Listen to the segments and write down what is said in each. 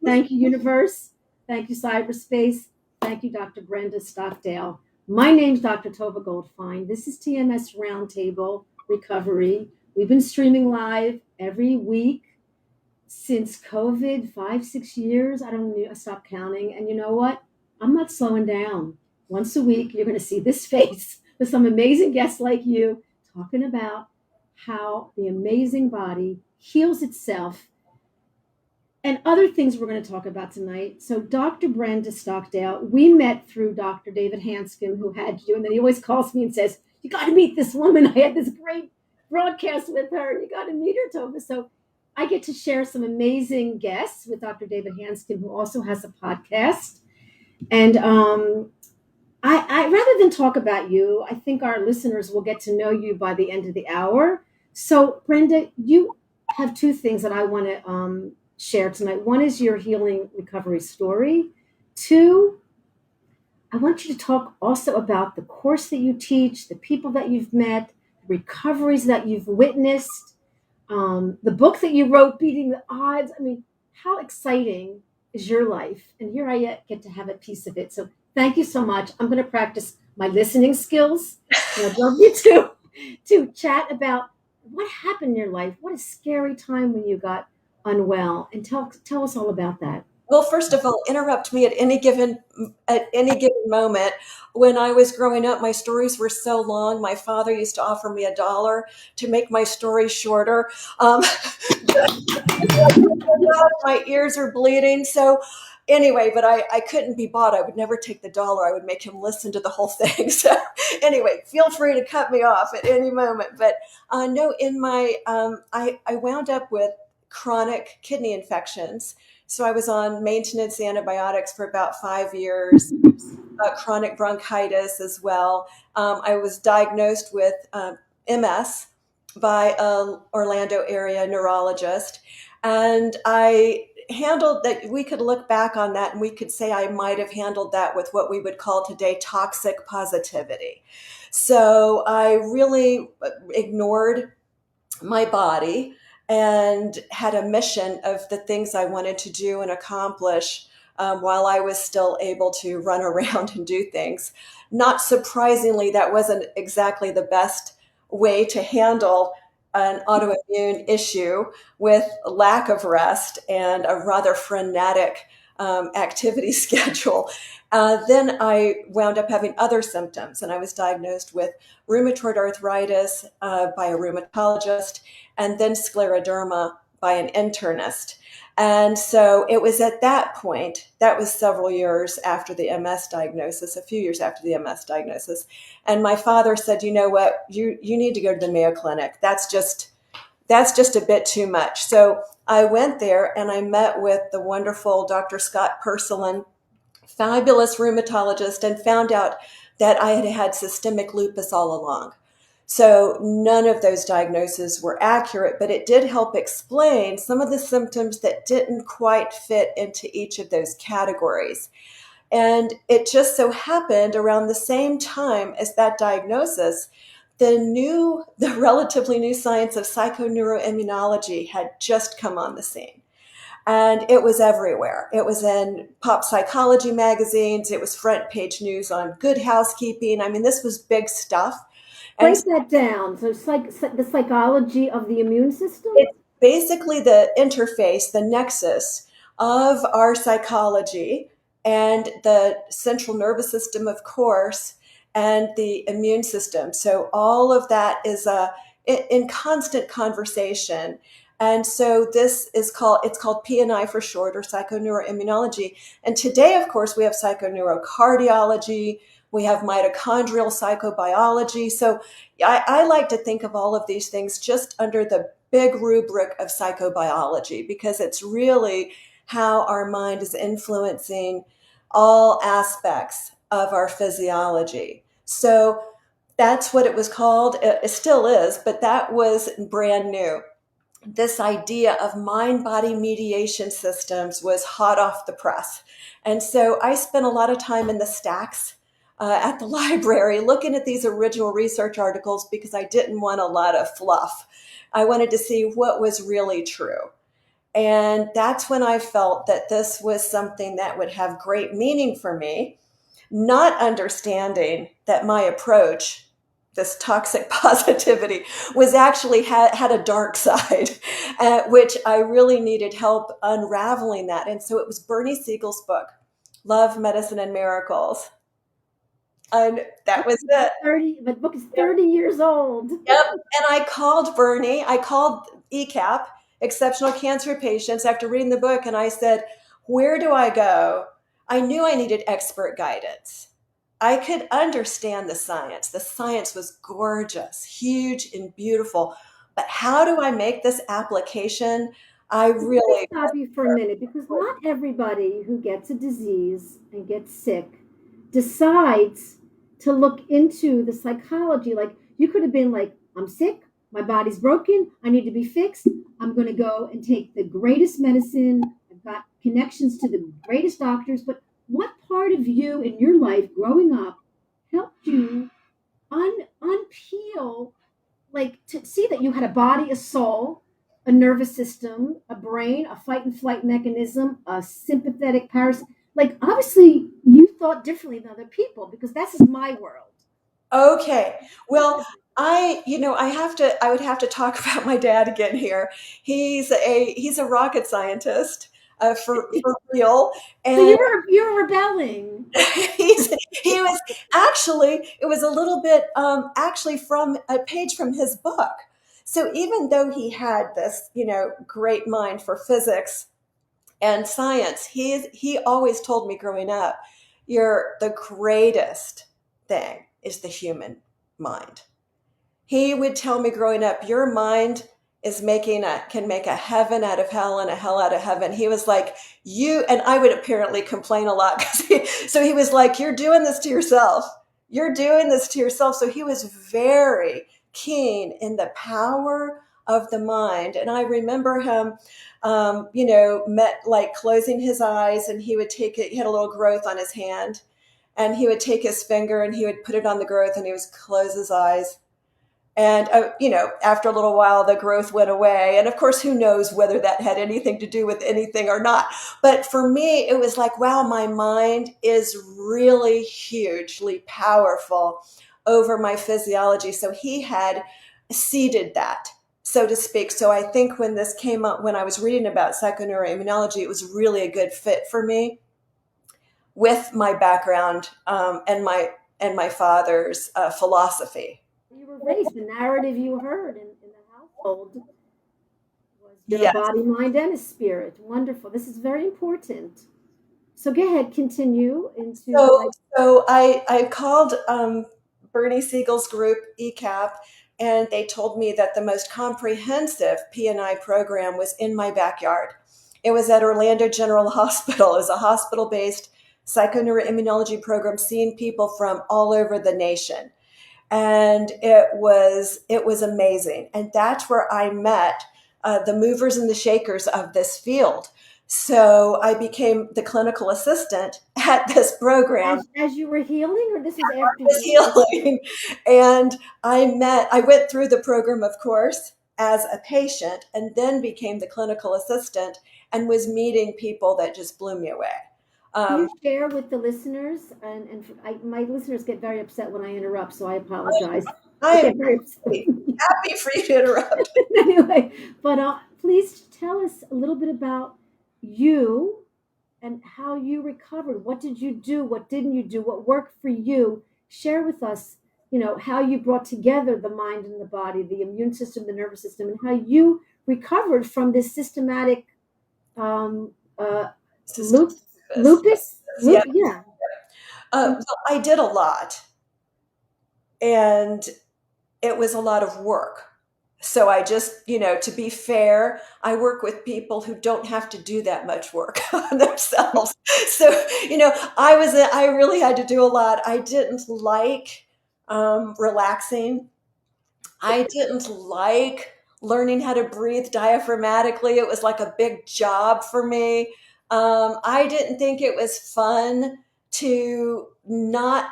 Thank you, universe. Thank you, cyberspace. Thank you, Dr. Brenda Stockdale. My name's Dr. Tovah Goldfine. This is TMS Roundtable Recovery. We've been streaming live every week since COVID, 5, 6 years. I don't know, I stopped counting. And you know what? I'm not slowing down. Once a week, you're going to see this face with some amazing guests like you talking about how the amazing body heals itself and other things we're going to talk about tonight. So Dr. Brenda Stockdale, we met through Dr. David Hanscom, who had you, and then he always calls me and says, you got to meet this woman. I had this great broadcast with her. You got to meet her, Tovah. So I get to share some amazing guests with Dr. David Hanscom, who also has a podcast. And I rather than talk about you, I think our listeners will get to know you by the end of the hour. So Brenda, you have two things that I want to share tonight. One is your healing recovery story. Two, I want you to talk also about the course that you teach, the people that you've met, the recoveries that you've witnessed, the book that you wrote, Beating the Odds. I mean, how exciting is your life? And here I get to have a piece of it. So thank you so much. I'm going to practice my listening skills. And I'd love you to chat about what happened in your life. What a scary time when you got unwell, and tell us all about that. Well, first of all, interrupt me at any given moment. When I was growing up, my stories were so long. My father used to offer me $1 to make my story shorter. My ears are bleeding. So anyway, but I couldn't be bought. I would never take the $1. I would make him listen to the whole thing. So anyway, feel free to cut me off at any moment. But no, in my I wound up with chronic kidney infections. So I was on maintenance antibiotics for about 5 years, chronic bronchitis as well. I was diagnosed with MS by an Orlando area neurologist. And I handled that. We could look back on that and we could say I might have handled that with what we would call today toxic positivity. So I really ignored my body and had a mission of the things I wanted to do and accomplish while I was still able to run around and do things. Not surprisingly, that wasn't exactly the best way to handle an autoimmune issue with lack of rest and a rather frenetic activity schedule. Then I wound up having other symptoms, and I was diagnosed with rheumatoid arthritis by a rheumatologist, and then scleroderma by an internist. And so it was at that point, that was several years after the MS diagnosis, a few years after the MS diagnosis. And my father said, you know what, you need to go to the Mayo Clinic. That's just a bit too much. So I went there and I met with the wonderful Dr. Scott Purcellin, fabulous rheumatologist, and found out that I had had systemic lupus all along. So none of those diagnoses were accurate, but it did help explain some of the symptoms that didn't quite fit into each of those categories. And it just so happened around the same time as that diagnosis, the relatively new science of psychoneuroimmunology had just come on the scene. And it was everywhere. It was in pop psychology magazines. It was front page news on Good Housekeeping. I mean, this was big stuff. Break that down. So it's like the psychology of the immune system? It's basically the interface, the nexus of our psychology and the central nervous system, of course, and the immune system. So all of that is in constant conversation. And so it's called P&I for short, or psychoneuroimmunology. And today, of course, we have psychoneurocardiology, we have mitochondrial psychobiology. So I like to think of all of these things just under the big rubric of psychobiology, because it's really how our mind is influencing all aspects of our physiology. So that's what it was called. It still is, but that was brand new. This idea of mind-body mediation systems was hot off the press. And so I spent a lot of time in the stacks at the library looking at these original research articles, because I didn't want a lot of fluff. I wanted to see what was really true. And that's when I felt that this was something that would have great meaning for me, not understanding that my approach, this toxic positivity, was actually had a dark side, which I really needed help unraveling that. And so it was Bernie Siegel's book, Love, Medicine, and Miracles. And that was it. The book is 30 years old. Yep. And I called Bernie, I called ECAP, Exceptional Cancer Patients, after reading the book, and I said, where do I go? I knew I needed expert guidance. I could understand the science. The science was gorgeous, huge, and beautiful. But how do I make this application? I Let me really. stop you for a minute, because not everybody who gets a disease and gets sick decides to look into the psychology. Like, you could have been like, I'm sick, my body's broken, I need to be fixed. I'm going to go and take the greatest medicine. I've got connections to the greatest doctors. But what part of you in your life growing up helped you unpeel, like, to see that you had a body, a soul, a nervous system, a brain, a fight and flight mechanism, a sympathetic paras. Like, obviously, you thought differently than other people, because that's my world. Okay. Well, I would have to talk about my dad again here. He's a rocket scientist, for real. So And you were rebelling. he was actually, it was a little bit, actually from a page from his book. So even though he had this, great mind for physics and science, he always told me growing up, the greatest thing is the human mind. He would tell me growing up, your mind can make a heaven out of hell and a hell out of heaven. He was like, and I would apparently complain a lot, so he was like, you're doing this to yourself. You're doing this to yourself. So he was very keen in the power of the mind. And I remember him, like closing his eyes, and he would take it. He had a little growth on his hand, and he would take his finger and he would put it on the growth, and he would close his eyes. And, after a little while, the growth went away. And of course, who knows whether that had anything to do with anything or not. But for me, it was like, wow, my mind is really hugely powerful over my physiology. So he had seeded that, so to speak. So I think when this came up, when I was reading about psychoneuroimmunology, it was really a good fit for me with my background, and my father's philosophy. You were raised, the narrative you heard in the household was your Yes. body, mind, and a spirit. Wonderful. This is very important. So go ahead, continue into So, like. so I called Bernie Siegel's group, ECAP, and they told me that the most comprehensive P&I program was in my backyard. It was at Orlando General Hospital. It was a hospital-based psychoneuroimmunology program, seeing people from all over the nation. And it was amazing. And that's where I met the movers and the shakers of this field. So I became the clinical assistant at this program. As you were healing, or this was after Was you? healing. And I went through the program, of course, as a patient, and then became the clinical assistant and was meeting people that just blew me away. Can Um, you share with the listeners? My listeners get very upset when I interrupt, so I apologize. I They am get very upset. happy for you to interrupt. Anyway, but please tell us a little bit about you and how you recovered. What did you do? What didn't you do? What worked for you? Share with us, how you brought together the mind and the body, the immune system, the nervous system, and how you recovered from this systematic um, uh, Systemic loop, lupus. Yeah. yeah. Well, I did a lot, and it was a lot of work. So I just, to be fair, I work with people who don't have to do that much work on themselves. So, I really had to do a lot. I didn't like relaxing. I didn't like learning how to breathe diaphragmatically. It was like a big job for me. I didn't think it was fun to not,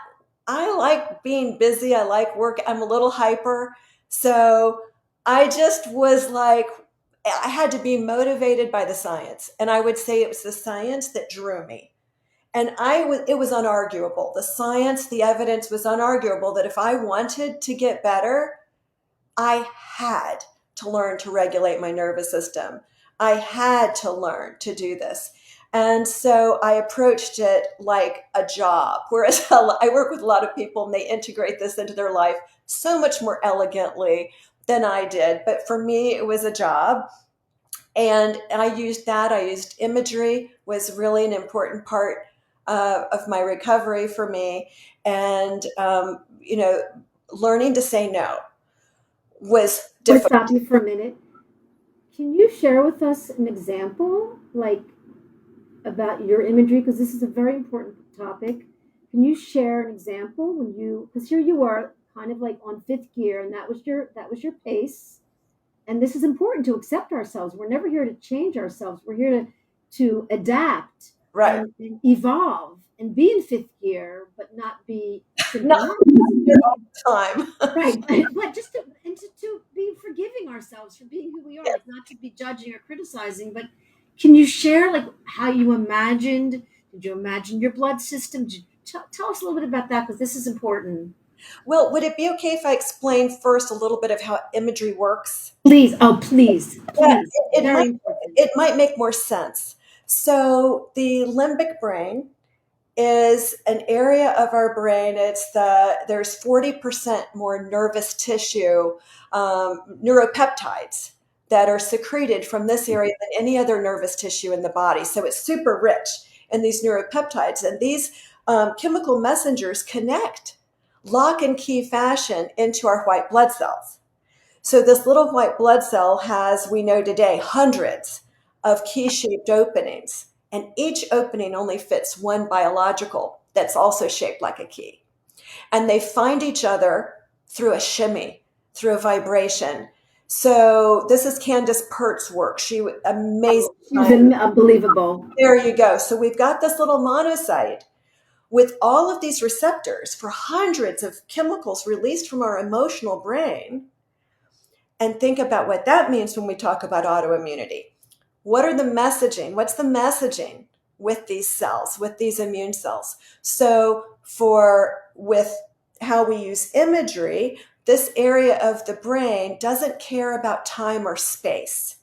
I like being busy. I like work. I'm a little hyper. So I just was like, I had to be motivated by the science. And I would say it was the science that drew me. And it was unarguable. The science, the evidence was unarguable that if I wanted to get better, I had to learn to regulate my nervous system. I had to learn to do this. And so I approached it like a job, whereas I work with a lot of people and they integrate this into their life so much more elegantly than I did. But for me, it was a job. And I used that. I used imagery was really an important part of my recovery for me. And, learning to say no was I'm going to difficult. stop you for a minute. Can you share with us an example, like about your imagery? Because this is a very important topic. Can you share an example because here you are, kind of like on fifth gear, and that was your pace. And this is important to accept ourselves. We're never here to change ourselves. We're here to adapt Right. and evolve and be in fifth gear, but not be Not symptomatic. all the time. Right, but just to be forgiving ourselves for being who we are, like not to be judging or criticizing. But can you share like how you imagined? Did you imagine your blood system? Tell us a little bit about that because this is important. Well, would it be okay if I explain first a little bit of how imagery works? Please, oh please, Yeah, please, very important. it might make more sense. So the limbic brain is an area of our brain. There's 40% more nervous tissue, neuropeptides that are secreted from this area than any other nervous tissue in the body. So it's super rich in these neuropeptides, and these chemical messengers connect lock and key fashion into our white blood cells. So this little white blood cell has, we know today, hundreds of key-shaped openings, and each opening only fits one biological that's also shaped like a key. And they find each other through a shimmy, through a vibration. So this is Candace Pert's work. She amazing. She's unbelievable. There you go. So we've got this little monocyte with all of these receptors for hundreds of chemicals released from our emotional brain. And think about what that means when we talk about autoimmunity. What are the messaging? What's the messaging with these cells, with these immune cells? So with how we use imagery, this area of the brain doesn't care about time or space.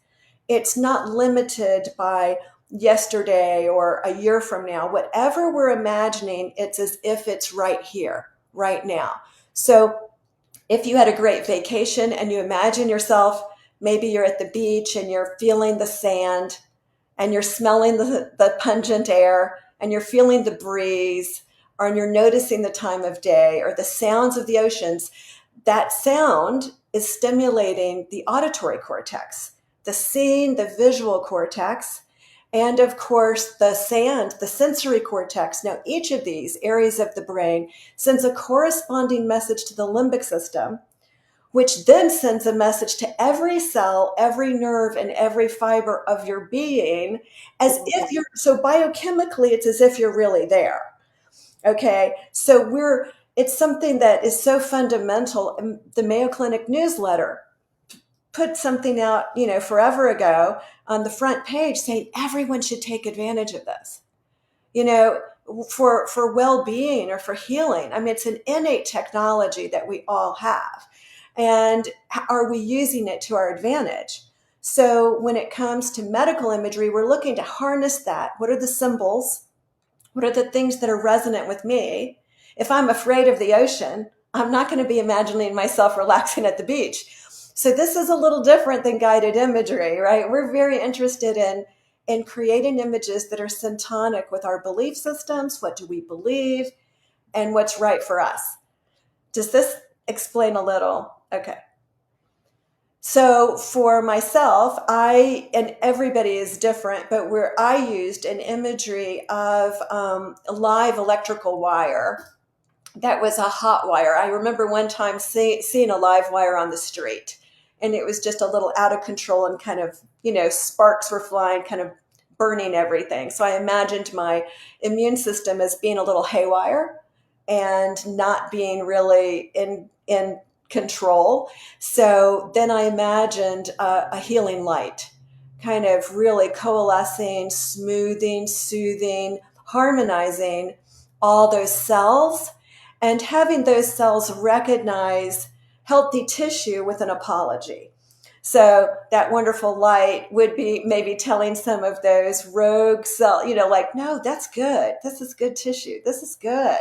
It's not limited by yesterday or a year from now. Whatever we're imagining, it's as if it's right here, right now. So if you had a great vacation and you imagine yourself, maybe you're at the beach and you're feeling the sand and you're smelling the pungent air and you're feeling the breeze, or you're noticing the time of day or the sounds of the oceans, that sound is stimulating the auditory cortex, the seeing, the visual cortex, and of course the sensory cortex. Now, each of these areas of the brain sends a corresponding message to the limbic system, which then sends a message to every cell, every nerve, and every fiber of your being, so biochemically, it's as if you're really there. Okay. So it's something that is so fundamental. The Mayo Clinic newsletter put something out, forever ago on the front page saying everyone should take advantage of this, for well-being or for healing. I mean, it's an innate technology that we all have. And are we using it to our advantage? So when it comes to medical imagery, we're looking to harness that. What are the symbols? What are the things that are resonant with me? If I'm afraid of the ocean, I'm not going to be imagining myself relaxing at the beach. So this is a little different than guided imagery, right? We're very interested in creating images that are syntonic with our belief systems. What do we believe? And what's right for us? Does this explain a little? Okay. So for myself, and everybody is different, but where I used an imagery of a live electrical wire that was a hot wire. I remember one time seeing a live wire on the street, and it was just a little out of control and kind of, sparks were flying, kind of burning everything. So I imagined my immune system as being a little haywire and not being really in control. So then I imagined a healing light, kind of really coalescing, smoothing, soothing, harmonizing all those cells, and having those cells recognize healthy tissue with an apology. So that wonderful light would be maybe telling some of those rogue cells, like, no, that's good. This is good tissue. This is good.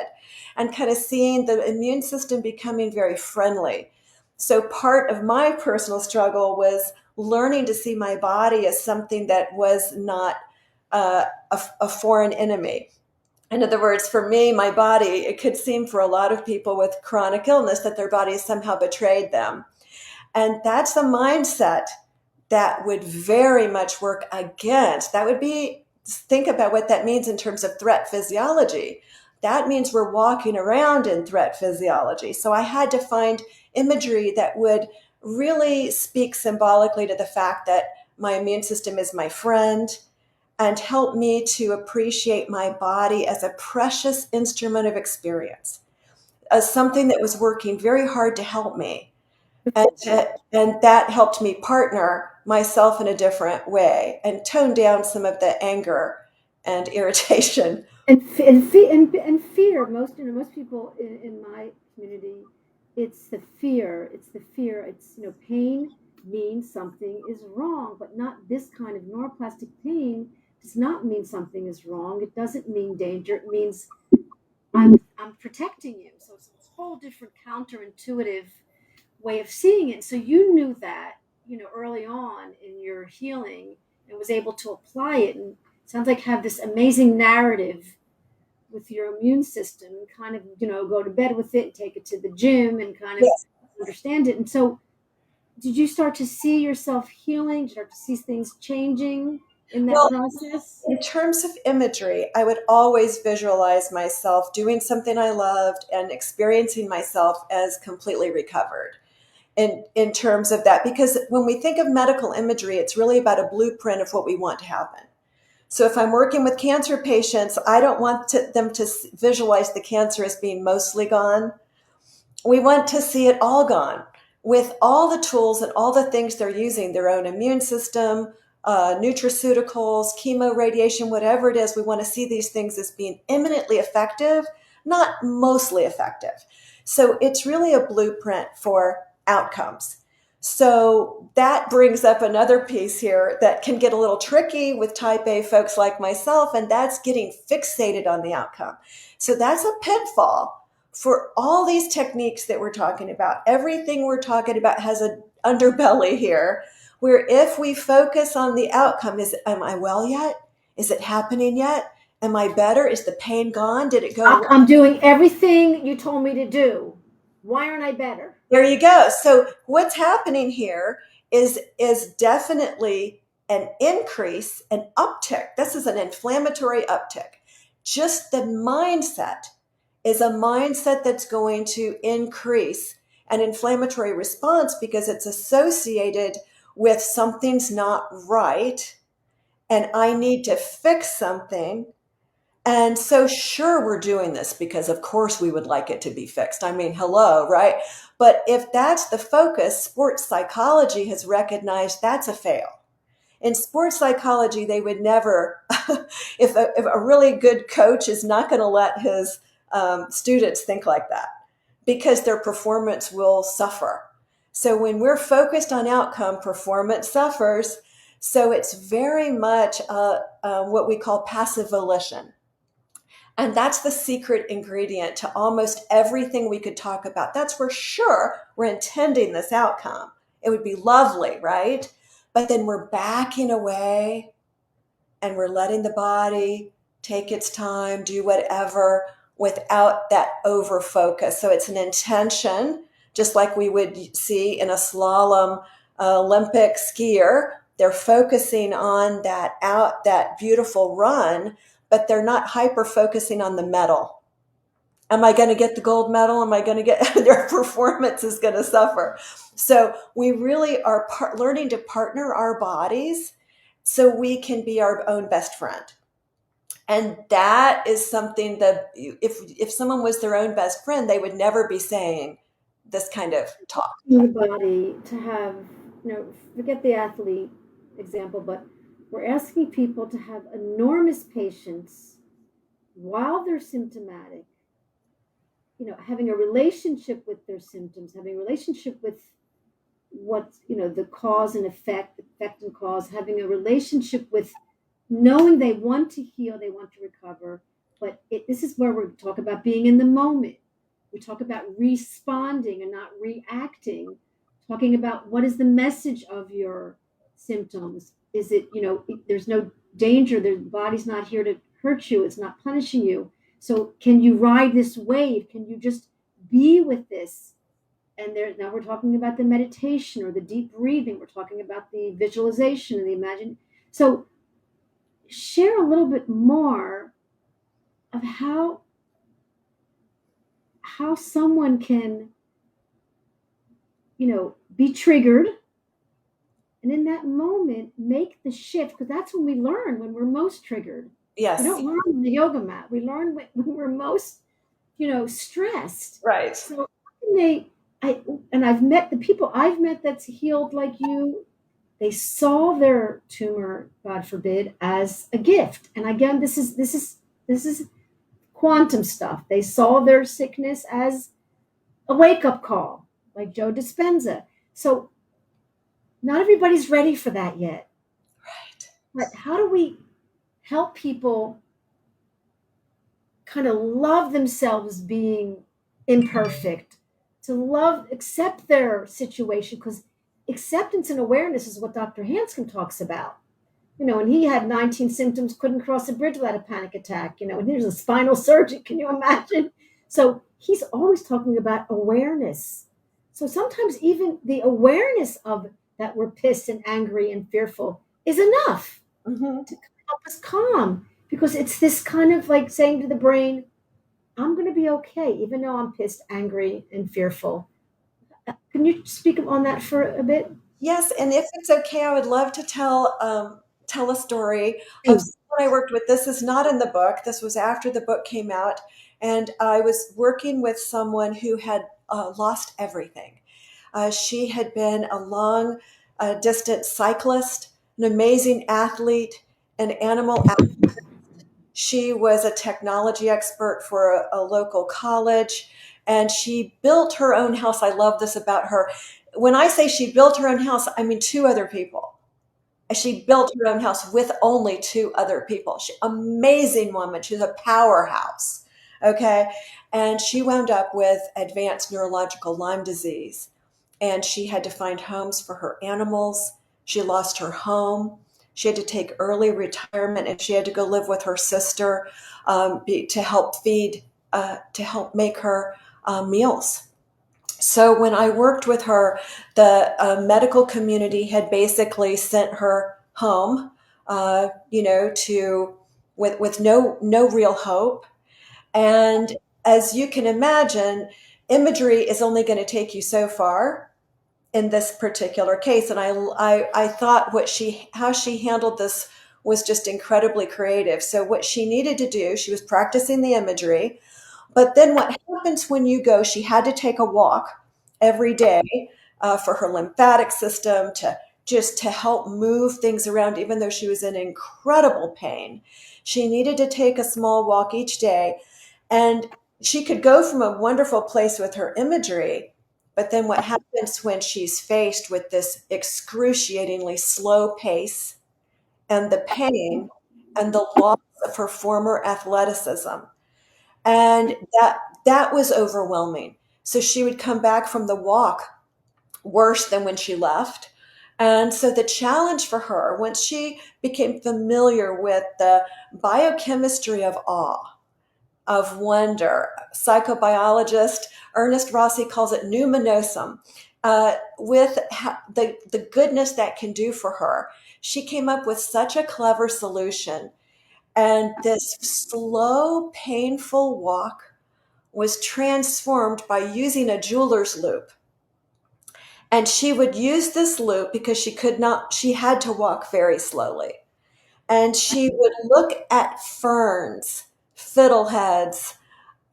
And kind of seeing the immune system becoming very friendly. So part of my personal struggle was learning to see my body as something that was not a foreign enemy. In other words, for me, my body, it could seem for a lot of people with chronic illness that their body has somehow betrayed them. And that's a mindset that would very much work against. That would be, think about what that means in terms of threat physiology. That means we're walking around in threat physiology. So I had to find imagery that would really speak symbolically to the fact that my immune system is my friend, and help me to appreciate my body as a precious instrument of experience, as something that was working very hard to help me. And that helped me partner myself in a different way and tone down some of the anger and irritation. And fear. Most people in my community, it's the fear. It's the fear. It's pain means something is wrong, but not this kind of neuroplastic pain does not mean something is wrong. It doesn't mean danger. It means I'm protecting you. So it's a whole different counterintuitive way of seeing it. So you knew that, early on in your healing and was able to apply it. And it sounds like have this amazing narrative with your immune system, kind of, go to bed with it and take it to the gym and kind of Yes. understand it. And so did you start to see yourself healing? Did you start to see things changing in that Well, process? in terms of imagery, I would always visualize myself doing something I loved and experiencing myself as completely recovered. In terms of that, because when we think of medical imagery, it's really about a blueprint of what we want to happen. So if I'm working with cancer patients, I don't want them to visualize the cancer as being mostly gone. We want to see it all gone with all the tools and all the things they're using, their own immune system, nutraceuticals, chemo, radiation, whatever it is. We want to see these things as being eminently effective, not mostly effective. So it's really a blueprint for outcomes. So that brings up another piece here that can get a little tricky with type A folks like myself, and that's getting fixated on the outcome. So that's a pitfall for all these techniques that we're talking about. Everything we're talking about has an underbelly here, where if we focus on the outcome, am I well yet? Is it happening yet? Am I better? Is the pain gone? Did it go away? I'm doing everything you told me to do. Why aren't I better? There you go. So what's happening here is definitely an increase, an uptick. This is an inflammatory uptick. Just the mindset is a mindset that's going to increase an inflammatory response because it's associated with something's not right and I need to fix something. And so, sure, we're doing this because, of course, we would like it to be fixed. I mean, hello, right? But if that's the focus, sports psychology has recognized that's a fail. In sports psychology, they would never, if a really good coach is not going to let his students think like that because their performance will suffer. So when we're focused on outcome, performance suffers. So it's very much what we call passive volition. And that's the secret ingredient to almost everything we could talk about. That's for sure we're intending this outcome. It would be lovely, right? But then we're backing away and we're letting the body take its time, do whatever without that over focus. So it's an intention, just like we would see in a slalom Olympic skier. They're focusing on that beautiful run, but they're not hyper focusing on the medal. Am I going to get the gold medal? Am I going to get, their performance is going to suffer. So we really are learning to partner our bodies so we can be our own best friend. And that is something that if someone was their own best friend, they would never be saying, this kind of talk. In the body to have, forget the athlete example, but we're asking people to have enormous patience while they're symptomatic, having a relationship with their symptoms, having a relationship with what, the cause and effect and cause, having a relationship with knowing they want to heal, they want to recover. But this is where we talk about being in the moment. We talk about responding and not reacting, talking about what is the message of your symptoms. Is it, there's no danger, the body's not here to hurt you, it's not punishing you. So can you ride this wave? Can you just be with this? And now we're talking about the meditation or the deep breathing. We're talking about the visualization and the imagine. So share a little bit more of how someone can, be triggered, and in that moment make the shift, because that's when we learn, when we're most triggered. Yes. We don't learn on the yoga mat. We learn when we're most, stressed. Right. So I've met the people I've met that's healed like you. They saw their tumor, God forbid, as a gift. And again, this is quantum stuff. They saw their sickness as a wake-up call, like Joe Dispenza. So not everybody's ready for that yet. Right. But how do we help people kind of love themselves being imperfect, to accept their situation? Because acceptance and awareness is what Dr. Hanscom talks about. And he had 19 symptoms, couldn't cross a bridge without a panic attack, and there's a spinal surgeon. Can you imagine? So he's always talking about awareness. So sometimes even the awareness of that we're pissed and angry and fearful is enough to help us calm, because it's this kind of like saying to the brain, I'm going to be okay, even though I'm pissed, angry, and fearful. Can you speak on that for a bit? Yes, and if it's okay, I would love to tell a story of someone I worked with. This is not in the book. This was after the book came out, and I was working with someone who had lost everything. She had been a long distance cyclist, an amazing athlete, an animal activist. She was a technology expert for a local college, and she built her own house. I love this about her. When I say she built her own house, I mean two other people. She built her own house with only two other people. Amazing woman. She's a powerhouse. Okay. And she wound up with advanced neurological Lyme disease. And she had to find homes for her animals. She lost her home. She had to take early retirement, and she had to go live with her sister to help make her meals. So when I worked with her, the medical community had basically sent her home, with no real hope. And as you can imagine, imagery is only going to take you so far in this particular case. And I thought how she handled this was just incredibly creative. So what she needed to do, she was practicing the imagery. But then what happens when you go, she had to take a walk every day for her lymphatic system to help move things around, even though she was in incredible pain. She needed to take a small walk each day. And she could go from a wonderful place with her imagery. But then what happens when she's faced with this excruciatingly slow pace and the pain and the loss of her former athleticism? And that was overwhelming. So she would come back from the walk worse than when she left. And so the challenge for her, once she became familiar with the biochemistry of awe, of wonder, psychobiologist Ernest Rossi calls it numinosum, with the goodness that can do for her, she came up with such a clever solution. And this slow, painful walk was transformed by using a jeweler's loop. And she would use this loop because she had to walk very slowly. And she would look at ferns, fiddleheads,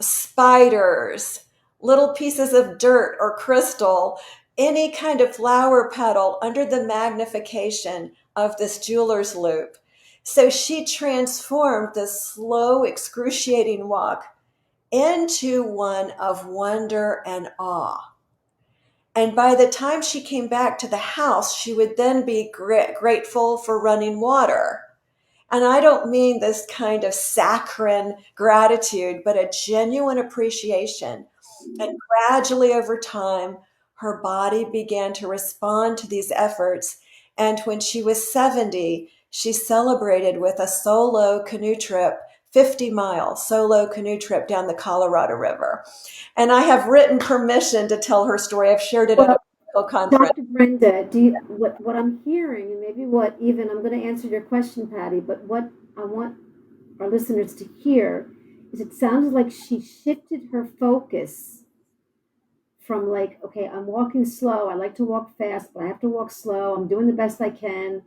spiders, little pieces of dirt or crystal, any kind of flower petal under the magnification of this jeweler's loop. So she transformed this slow, excruciating walk into one of wonder and awe. And by the time she came back to the house, she would then be grateful for running water. And I don't mean this kind of saccharine gratitude, but a genuine appreciation. And gradually over time, her body began to respond to these efforts. And when she was 70, she celebrated with a solo canoe trip, 50-mile solo canoe trip down the Colorado River. And I have written permission to tell her story. I've shared it at a medical conference. Dr. Brenda, what I'm hearing, and maybe what even I'm going to answer your question, Patty, but what I want our listeners to hear is it sounds like she shifted her focus from like, okay, I'm walking slow. I like to walk fast, but I have to walk slow. I'm doing the best I can.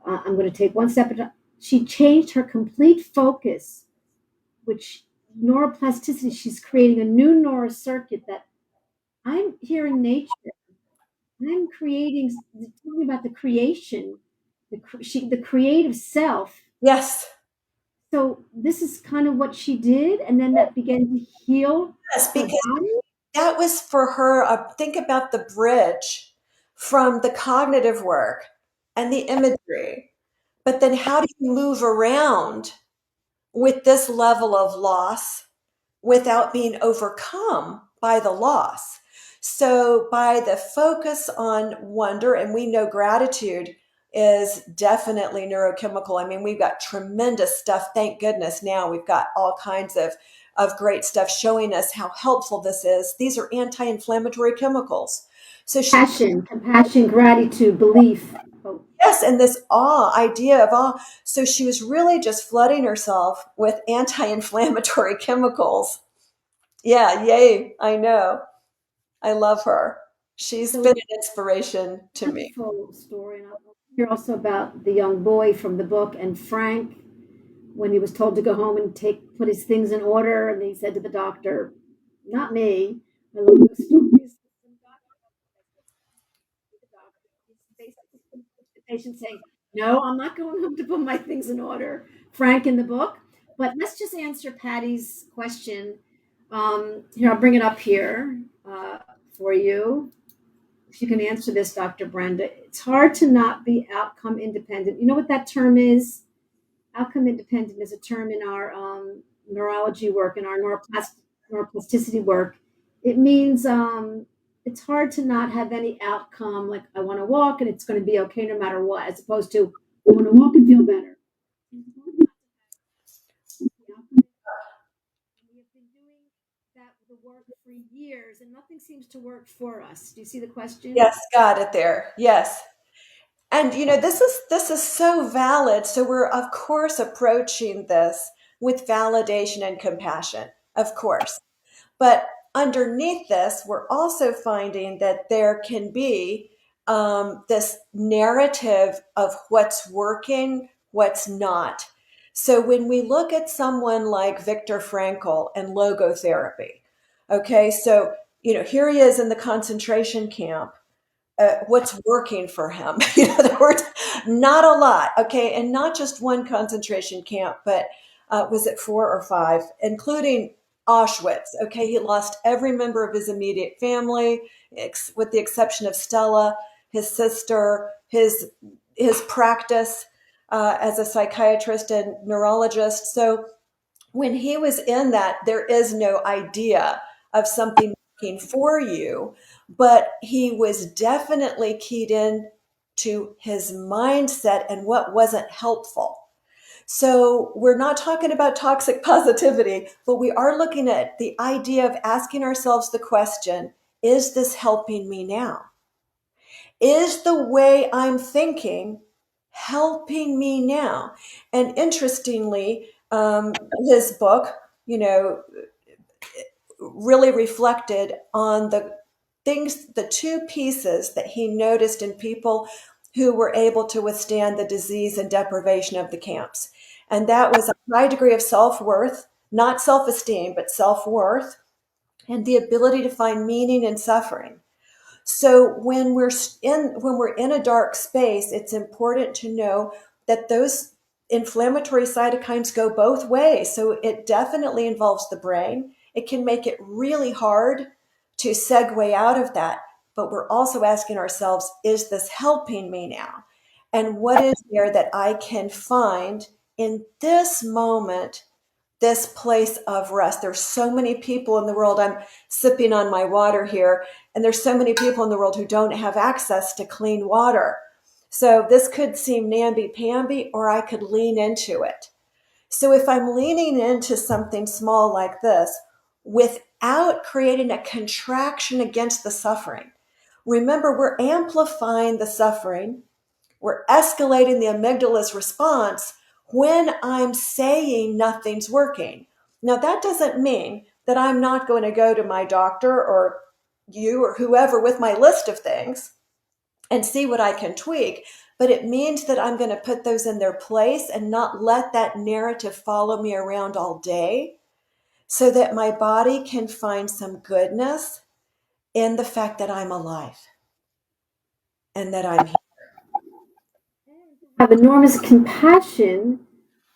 I'm going to take one step at a time. She changed her complete focus, which neuroplasticity, she's creating a new neural circuit that I'm hearing nature. I'm creating, talking about the creation, the creative self. Yes. So this is kind of what she did, and then that began to heal Yes, her because body. that was for her. Think about the bridge from the cognitive work and the imagery. But then how do you move around with this level of loss without being overcome by the loss? So by the focus on wonder, and we know gratitude is definitely neurochemical. I mean, we've got tremendous stuff. Thank goodness now we've got all kinds of great stuff showing us how helpful this is. These are anti-inflammatory chemicals. So she, Passion, compassion, gratitude, belief. Oh, yes, and this idea of awe. So she was really just flooding herself with anti-inflammatory chemicals. Yeah, yay, I know. I love her. She's so been an inspiration to me. wonderful story. And I'll hear also about the young boy from the book and Frank when he was told to go home and put his things in order, and he said to the doctor, "Not me." I love those stories. Basically, the patient saying, "No, I'm not going home to put my things in order." Frank in the book. But let's just answer Patty's question. Here, I'll bring it up here for you. If you can answer this, Dr. Brenda. It's hard to not be outcome independent. You know what that term is? Outcome independent is a term in our neurology work, in our neuroplasticity work. It means it's hard to not have any outcome, like I want to walk and it's going to be okay no matter what, as opposed to I want to walk and feel better. We have been doing the work for years, and nothing seems to work for us. Do you see the question? Yes, got it there. Yes. And this is so valid. So we're of course approaching this with validation and compassion, of course. But underneath this, we're also finding that there can be this narrative of what's working, what's not. So when we look at someone like Viktor Frankl and logotherapy, okay, so here he is in the concentration camp. What's working for him? In other words, not a lot. Okay, and not just one concentration camp, but was it 4 or 5, including Auschwitz? Okay, he lost every member of his immediate family, with the exception of Stella, his sister, his practice as a psychiatrist and neurologist. So when he was in that, there is no idea of something working for you, but he was definitely keyed in to his mindset and what wasn't helpful. So we're not talking about toxic positivity, but we are looking at the idea of asking ourselves the question, is this helping me now? Is the way I'm thinking helping me now? And interestingly, his book, really reflected on the two pieces that he noticed in people who were able to withstand the disease and deprivation of the camps. And that was a high degree of self-worth, not self-esteem, but self-worth, and the ability to find meaning in suffering. So when we're in a dark space, it's important to know that those inflammatory cytokines go both ways. So it definitely involves the brain. It can make it really hard to segue out of that. But we're also asking ourselves, is this helping me now? And what is there that I can find in this moment, this place of rest? There's so many people in the world. I'm sipping on my water here, and there's so many people in the world who don't have access to clean water. So this could seem namby-pamby, or I could lean into it. So if I'm leaning into something small like this without creating a contraction against the suffering, remember, we're amplifying the suffering. We're escalating the amygdala's response when I'm saying nothing's working. Now, that doesn't mean that I'm not going to go to my doctor or you or whoever with my list of things and see what I can tweak, but it means that I'm going to put those in their place and not let that narrative follow me around all day, so that my body can find some goodness in the fact that I'm alive and that I'm here. Have enormous compassion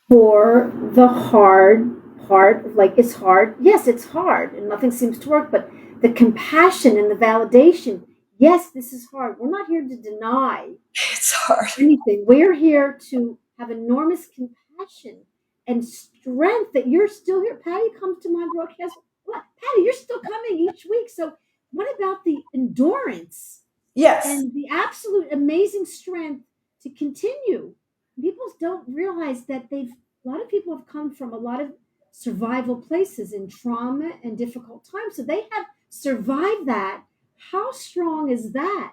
for the hard part. Like, it's hard. Yes, it's hard and nothing seems to work, but the compassion and the validation. Yes, this is hard. We're not here to deny It's hard. anything. We're here to have enormous compassion and strength that you're still here. Patty comes to my broadcast. What? Patty, you're still coming each week. So what about the endurance Yes. and the absolute amazing strength to continue? People don't realize that a lot of people have come from a lot of survival places in trauma and difficult times. So they have survived that. How strong is that?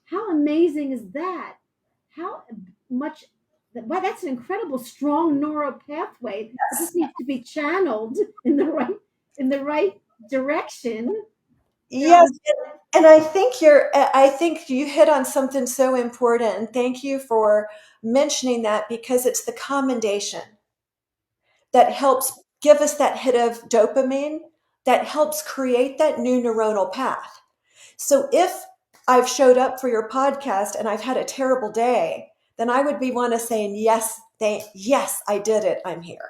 How amazing is that? How much? Wow, that's an incredible strong neural pathway. It just needs to be channeled in the right direction. Yes, and I think you hit on something so important, and thank you for mentioning that, because it's the commendation that helps give us that hit of dopamine that helps create that new neuronal path. So if I've showed up for your podcast and I've had a terrible day, then I would be one of saying, yes, I did it. I'm here.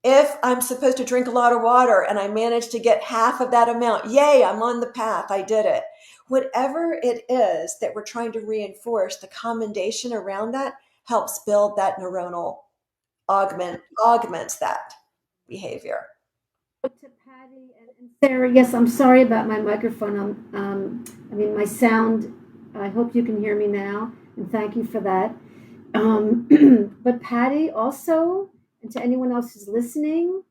If I'm supposed to drink a lot of water and I managed to get half of that amount, yay, I'm on the path. I did it. Whatever it is that we're trying to reinforce, the commendation around that helps build that neuronal augments that behavior. To Patty and Sarah, yes, I'm sorry about my microphone. My sound. I hope you can hear me now, and thank you for that. But Patty also, and to anyone else who's listening,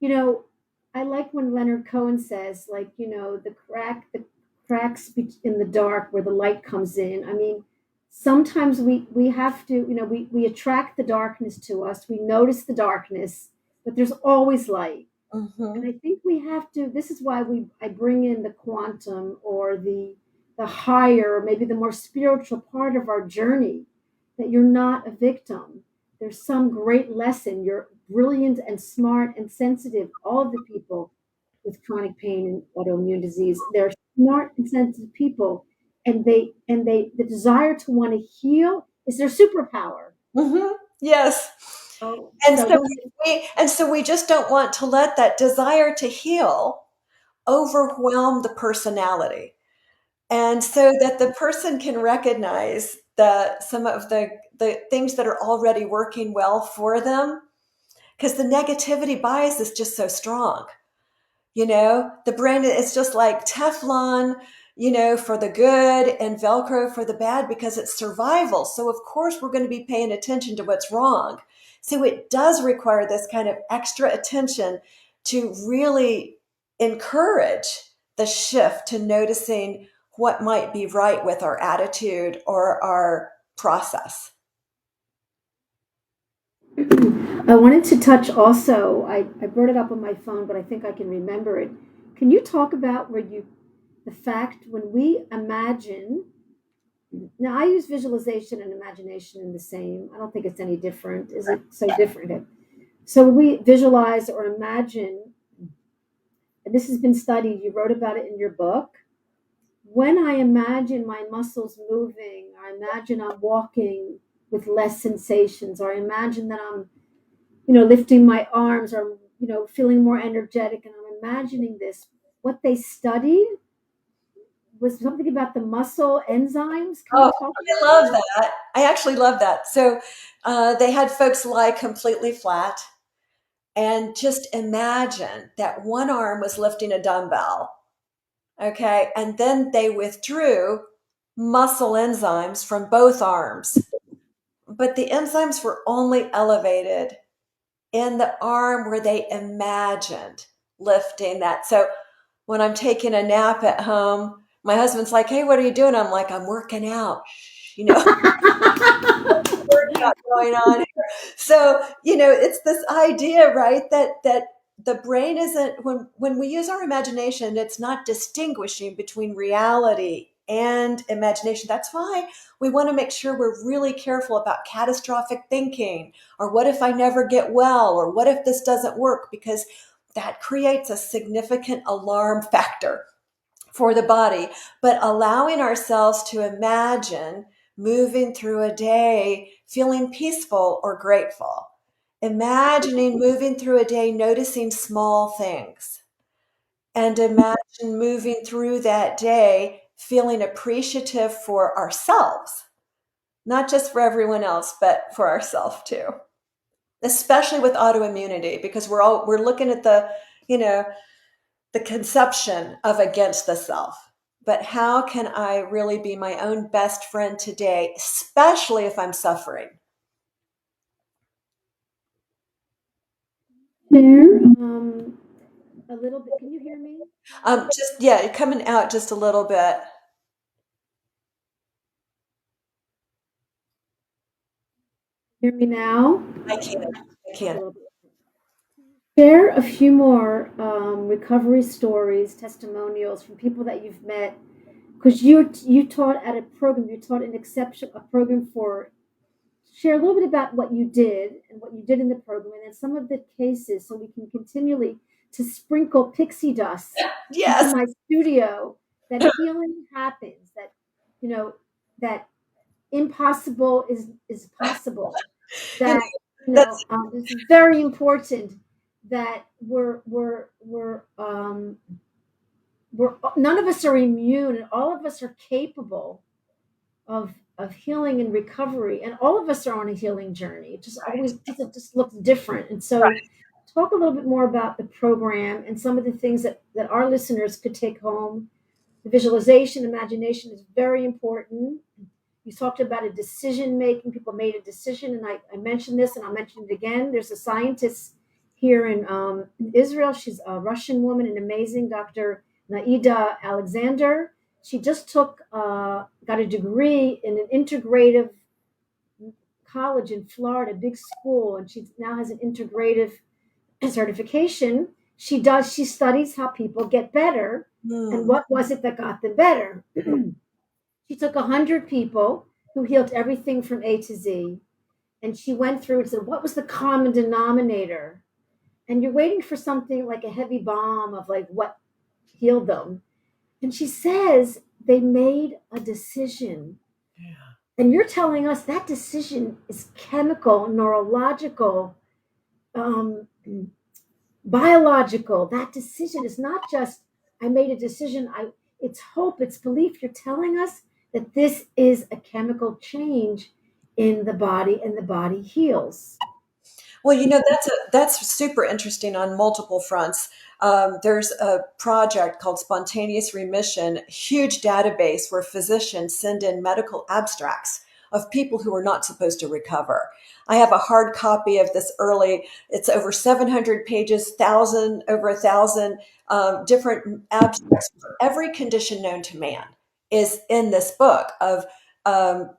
I like when Leonard Cohen says, like, the cracks in the dark where the light comes in. I mean, sometimes we have to, we attract the darkness to us. We notice the darkness, but there's always light. And I think we have to. This is why I bring in the quantum, or the higher, maybe the more spiritual part of our journey. That you're not a victim. There's some great lesson. You're brilliant and smart and sensitive. All of the people with chronic pain and autoimmune disease, they're smart and sensitive people, and the desire to want to heal is their superpower. Yes. Oh, And so so we just don't want to let that desire to heal overwhelm the personality. And so that the person can recognize some of the things that are already working well for them, because the negativity bias is just so strong. The brain is just like Teflon, for the good, and Velcro for the bad, because it's survival. So of course we're going to be paying attention to what's wrong. So it does require this kind of extra attention to really encourage the shift to noticing what might be right with our attitude or our process. I wanted to touch also, I brought it up on my phone, but I think I can remember it. Can you talk about the fact when we imagine, now I use visualization and imagination in the same, I don't think it's any different. Is it so different? So we visualize or imagine this has been studied, you wrote about it in your book. When I imagine my muscles moving, or I imagine I'm walking with less sensations, or I imagine that I'm, lifting my arms, or, feeling more energetic, and I'm imagining this, what they studied was something about the muscle enzymes. Can you Oh, talk I about love that? that. I actually love that. So they had folks lie completely flat and just imagine that one arm was lifting a dumbbell. Okay. And then they withdrew muscle enzymes from both arms. But the enzymes were only elevated in the arm where they imagined lifting that. So when I'm taking a nap at home, my husband's like, "Hey, what are you doing?" I'm like, "I'm working out." Shh, workout going on here. So, it's this idea, right, that the brain isn't, when we use our imagination, it's not distinguishing between reality and imagination. That's why we want to make sure we're really careful about catastrophic thinking, or what if I never get well, or what if this doesn't work, because that creates a significant alarm factor for the body. But allowing ourselves to imagine moving through a day feeling peaceful or grateful, imagining moving through a day noticing small things, and imagine moving through that day feeling appreciative for ourselves, not just for everyone else, but for ourselves too. Especially with autoimmunity, because we're looking at you know the conception of against the self. But how can I really be my own best friend today, especially if I'm suffering? Share a little bit. Can you hear me? Just, yeah, you're coming out just a little bit. Hear me now? I can. I Just a can. little bit. Share a few more recovery stories, testimonials from people that you've met, because you taught at a program. You taught a program for. Share a little bit about what you did and what you did in the program, and then some of the cases, so we can continually to sprinkle pixie dust into Yes. my studio. That healing happens. That you know that impossible is possible. You know, That that's it's very important that we're none of us are immune, and all of us are capable of healing and recovery, and all of us are on a healing journey. It just looks different. And so right. talk a little bit more about the program and some of the things that our listeners could take home. The visualization, imagination is very important. You talked about a decision making. People made a decision, and I mentioned this, and I'll mention it again. There's a scientist here in Israel. She's a Russian woman, an amazing Dr. Naida Alexander. She just got a degree in an integrative college in Florida, big school, and she now has an integrative certification. She studies how people get better, and Hmm. what was it that got them better. She took 100 people who healed everything from A to Z, and she went through and said, what was the common denominator? And you're waiting for something like a heavy bomb of like what healed them. And she says they made a decision. Yeah. And you're telling us that decision is chemical, neurological, um, biological. That decision is not just I made a decision. It's hope, it's belief. You're telling us that this is a chemical change in the body, and the body heals. Well, that's super interesting on multiple fronts. There's a project called Spontaneous Remission, huge database where physicians send in medical abstracts of people who are not supposed to recover. I have a hard copy of this early. It's over 700 pages, thousand over 1,000 different abstracts for every condition known to man is in this book of um,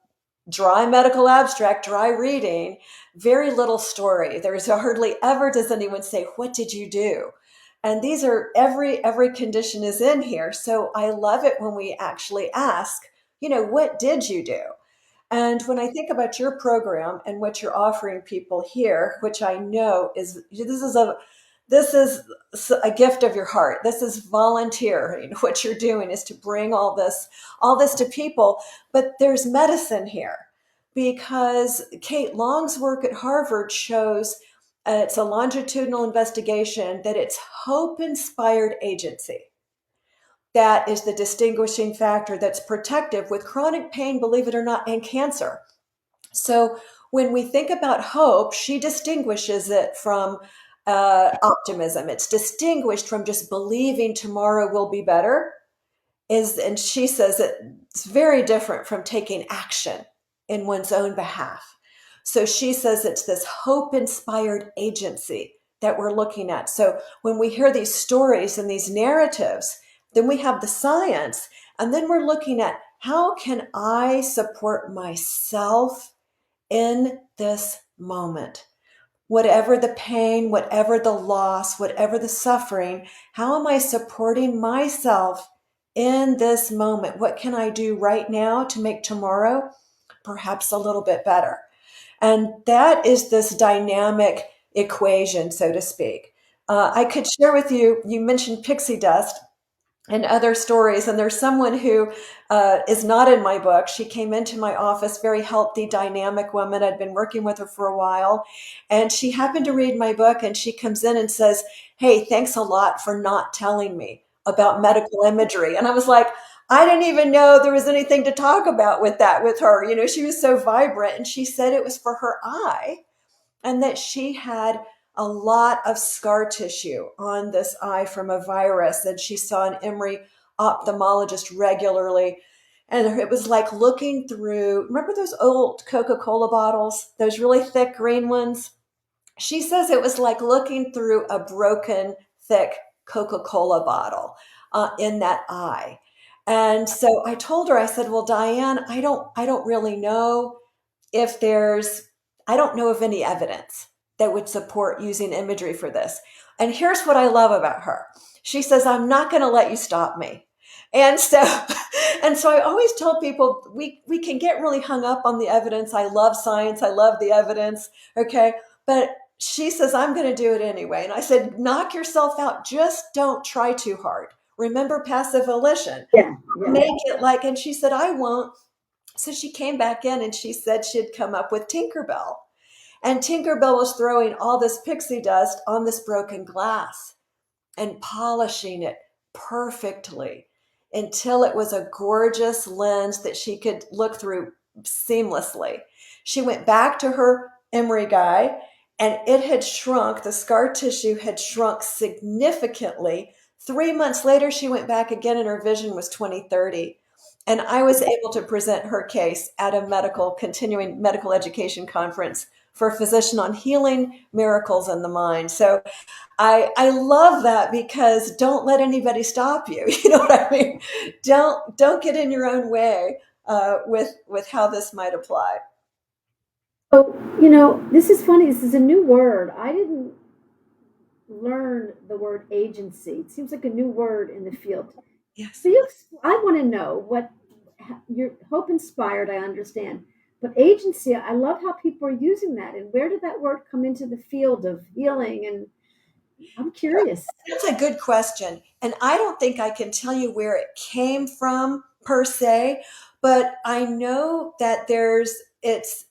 dry medical abstract, dry reading, very little story. There's hardly ever does anyone say, "What did you do?" And these are every condition is in here. So I love it when we actually ask, what did you do? And when I think about your program and what you're offering people here, which I know is this is this is a gift of your heart. This is volunteer. What you're doing is to bring all this to people. But there's medicine here, because Kate Long's work at Harvard shows, it's a longitudinal investigation, that it's hope-inspired agency that is the distinguishing factor, that's protective with chronic pain, believe it or not, and cancer. So when we think about hope, she distinguishes it from optimism. It's distinguished from just believing tomorrow will be better. And she says it's very different from taking action in one's own behalf. So she says it's this hope-inspired agency that we're looking at. So when we hear these stories and these narratives, then we have the science, and then we're looking at, how can I support myself in this moment? Whatever the pain, whatever the loss, whatever the suffering, how am I supporting myself in this moment? What can I do right now to make tomorrow perhaps a little bit better? And that is this dynamic equation, so to speak. I could share with you, you mentioned pixie dust and other stories. And there's someone who is not in my book. She came into my office, very healthy, dynamic woman. I'd been working with her for a while. And she happened to read my book, and she comes in and says, "Hey, thanks a lot for not telling me about medical imagery." And I was like, I didn't even know there was anything to talk about with that with her. She was so vibrant. And she said it was for her eye, and that she had a lot of scar tissue on this eye from a virus. And she saw an Emory ophthalmologist regularly. And it was like looking through, remember those old Coca-Cola bottles, those really thick green ones? She says it was like looking through a broken, thick Coca-Cola bottle in that eye. And so I told her, I said, well, Diane, I don't really know if I don't know of any evidence that would support using imagery for this. And here's what I love about her. She says, I'm not going to let you stop me. And so, and so I always tell people, we can get really hung up on the evidence. I love science. I love the evidence. Okay. But she says, I'm going to do it anyway. And I said, knock yourself out. Just don't try too hard. Remember passive volition. Yeah. Make it like, and she said, I won't. So she came back in and she said she'd come up with Tinkerbell. And Tinkerbell was throwing all this pixie dust on this broken glass and polishing it perfectly until it was a gorgeous lens that she could look through seamlessly. She went back to her Emory guy, and it had shrunk. The scar tissue had shrunk significantly. 3 months later, she went back again, and her vision was 20/30. And I was able to present her case at a continuing medical education conference for a physician on healing miracles in the mind. So I love that, because don't let anybody stop you. You know what I mean? Don't get in your own way with how this might apply. So, this is funny. This is a new word. I didn't learn the word agency. It seems like a new word in the field. Yes. So I want to know what your hope inspired, I understand. But agency, I love how people are using that. And where did that word come into the field of healing? And I'm curious. That's a good question. And I don't think I can tell you where it came from per se, but I know that it's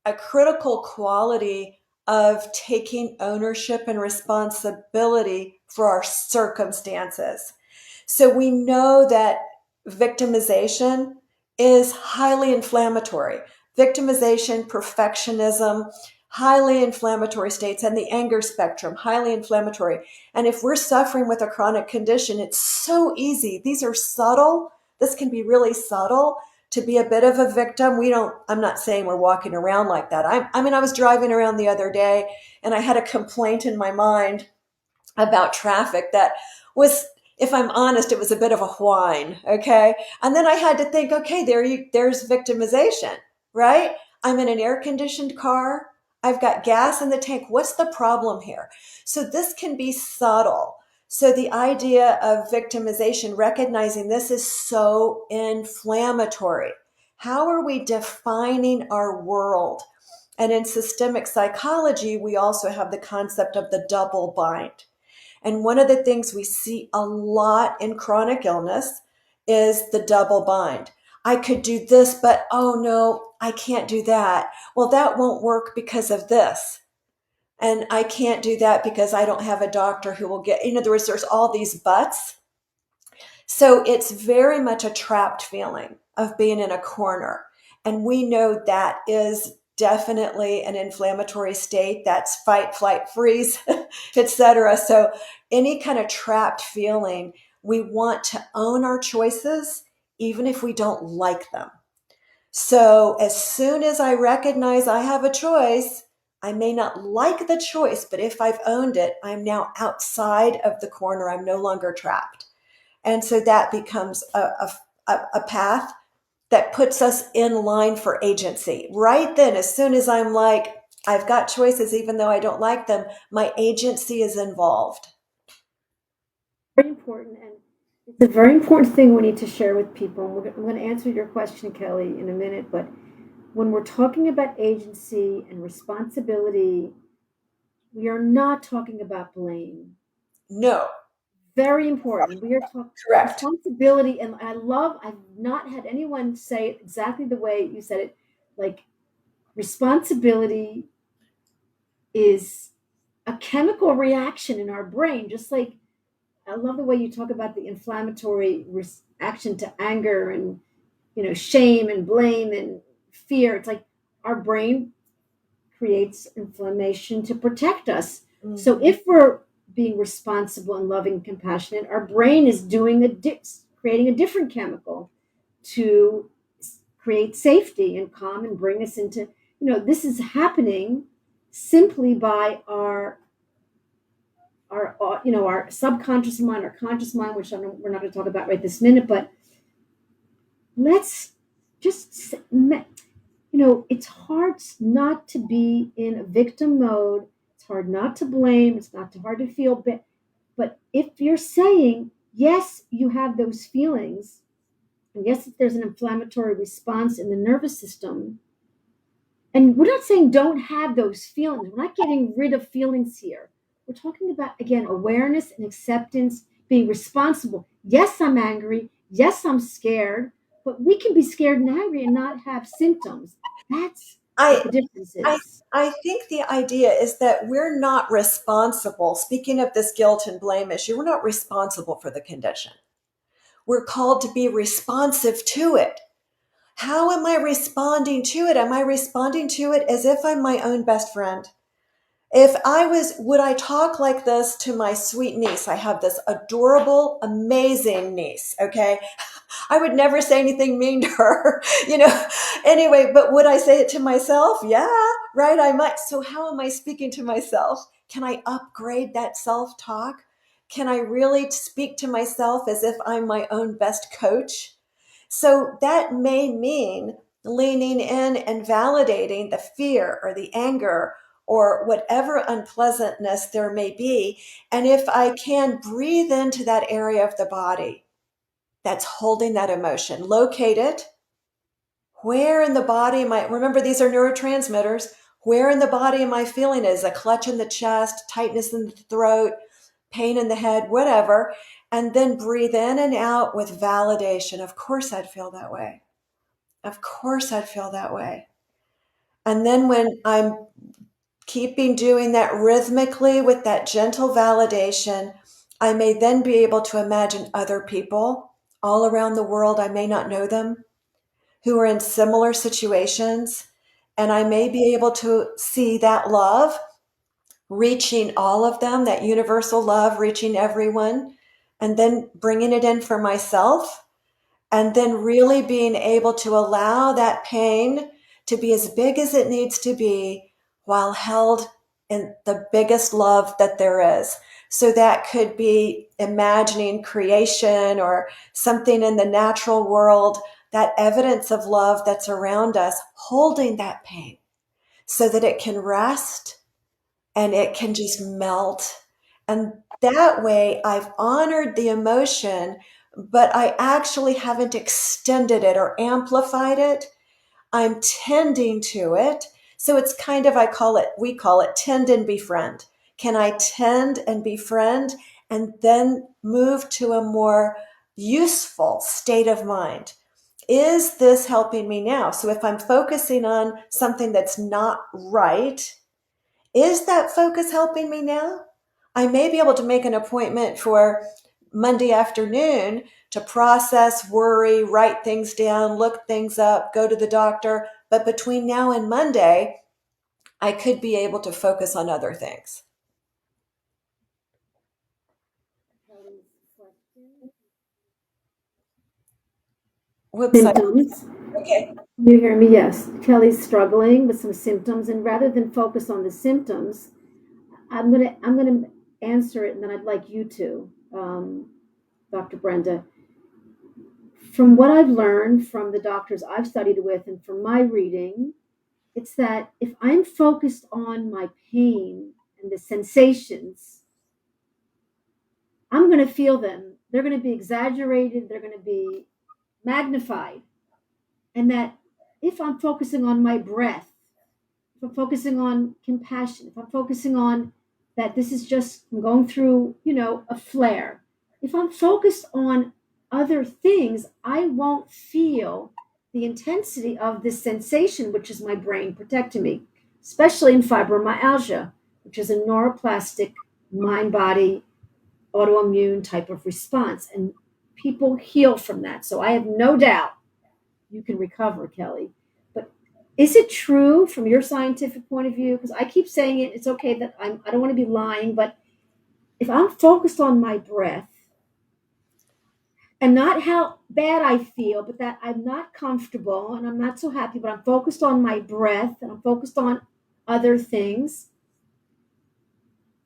a critical quality of taking ownership and responsibility for our circumstances. So we know that victimization is highly inflammatory. Victimization, perfectionism, highly inflammatory states, and the anger spectrum, highly inflammatory. And if we're suffering with a chronic condition, it's so easy. These are subtle. This can be really subtle to be a bit of a victim. I'm not saying we're walking around like that. I was driving around the other day, and I had a complaint in my mind about traffic that was, if I'm honest, it was a bit of a whine. Okay. And then I had to think, okay, there's victimization, right? I'm in an air conditioned car. I've got gas in the tank. What's the problem here? So this can be subtle. So the idea of victimization, recognizing this is so inflammatory. How are we defining our world? And in systemic psychology, we also have the concept of the double bind. And one of the things we see a lot in chronic illness is the double bind. I could do this, but oh no, I can't do that. Well, that won't work because of this. And I can't do that because I don't have a doctor who will get, in other words, there's all these buts. So it's very much a trapped feeling of being in a corner. And we know that is definitely an inflammatory state. That's fight, flight, freeze, etc. So any kind of trapped feeling, we want to own our choices, even if we don't like them. So as soon as I recognize I have a choice, I may not like the choice, but if I've owned it, I'm now outside of the corner. I'm no longer trapped. And so that becomes a path that puts us in line for agency. Right then, as soon as I'm like, I've got choices, even though I don't like them, my agency is involved. Very important. And it's a very important thing we need to share with people. I'm going to answer your question, Kelly, in a minute. But when we're talking about agency and responsibility, we are not talking about blame. No. Very important. We are talking Correct. responsibility. And I've not had anyone say it exactly the way you said it. Like, responsibility is a chemical reaction in our brain, just like I love the way you talk about the inflammatory reaction to anger and shame and blame and fear. It's like our brain creates inflammation to protect us. Mm-hmm. So if we're being responsible and loving and compassionate, our brain is creating a different chemical to create safety and calm and bring us into, this is happening simply by our subconscious mind, our conscious mind, which we're not going to talk about right this minute, but let's just, it's hard not to be in a victim mode. It's hard not to blame. It's not too hard to feel bad. But if you're saying, yes, you have those feelings, and yes, if there's an inflammatory response in the nervous system, and we're not saying don't have those feelings. We're not getting rid of feelings here. We're talking about, again, awareness and acceptance, being responsible. Yes, I'm angry. Yes, I'm scared. But we can be scared and angry and not have symptoms. That's what the difference is. I think the idea is that we're not responsible. Speaking of this guilt and blame issue, we're not responsible for the condition. We're called to be responsive to it. How am I responding to it? Am I responding to it as if I'm my own best friend? Would I talk like this to my sweet niece? I have this adorable, amazing niece, okay? I would never say anything mean to her, Anyway, but would I say it to myself? Yeah, right, I might. So how am I speaking to myself? Can I upgrade that self-talk? Can I really speak to myself as if I'm my own best coach? So that may mean leaning in and validating the fear or the anger or whatever unpleasantness there may be. And if I can breathe into that area of the body that's holding that emotion, locate it. Where in the body am I? Remember, these are neurotransmitters. Where in the body am I feeling it? Is a clutch in the chest, tightness in the throat, pain in the head, whatever. And then breathe in and out with validation. Of course I'd feel that way. Of course I'd feel that way. And then when I'm doing that rhythmically with that gentle validation, I may then be able to imagine other people all around the world. I may not know them, who are in similar situations. And I may be able to see that love reaching all of them, that universal love reaching everyone, and then bringing it in for myself. And then really being able to allow that pain to be as big as it needs to be while held in the biggest love that there is. So that could be imagining creation or something in the natural world, that evidence of love that's around us, holding that pain so that it can rest and it can just melt. And that way I've honored the emotion, but I actually haven't extended it or amplified it. I'm tending to it. So it's kind of, we call it tend and befriend. can I tend and befriend and then move to a more useful state of mind? Is this helping me now? So if I'm focusing on something that's not right, is that focus helping me now? I may be able to make an appointment for Monday afternoon to process, worry, write things down, look things up, go to the doctor. But between now and Monday, I could be able to focus on other things. Whoops. Symptoms. Okay. You hear me? Yes. Kelly's struggling with some symptoms, and rather than focus on the symptoms, I'm gonna answer it, and then I'd like you to, Dr. Brenda. From what I've learned from the doctors I've studied with, and from my reading, it's that if I'm focused on my pain and the sensations, I'm going to feel them. They're going to be exaggerated. They're going to be magnified. And that if I'm focusing on my breath, if I'm focusing on compassion, if I'm focusing on that this is just I'm going through, a flare, if I'm focused on other things, I won't feel the intensity of this sensation, which is my brain protecting me, especially in fibromyalgia, which is a neuroplastic mind body autoimmune type of response. And people heal from that. So I have no doubt you can recover, Kelly. But is it true from your scientific point of view? Because I keep saying it, it's okay that I don't want to be lying, but if I'm focused on my breath and not how bad I feel, but that I'm not comfortable and I'm not so happy, but I'm focused on my breath and I'm focused on other things,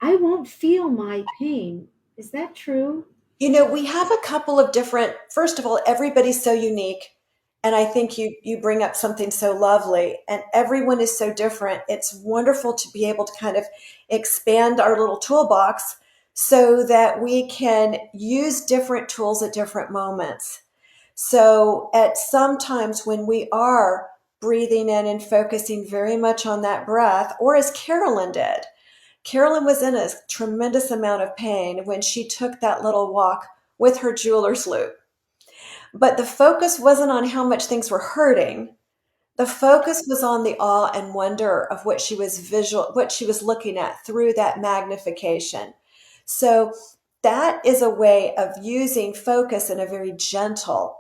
I won't feel my pain. Is that true? We have a couple of different, first of all, everybody's so unique. And I think you bring up something so lovely, and everyone is so different. It's wonderful to be able to kind of expand our little toolbox so that we can use different tools at different moments. So at some times when we are breathing in and focusing very much on that breath, or as Carolyn did, Carolyn was in a tremendous amount of pain when she took that little walk with her jeweler's loop. But the focus wasn't on how much things were hurting. The focus was on the awe and wonder of what she was looking at through that magnification. So that is a way of using focus in a very gentle,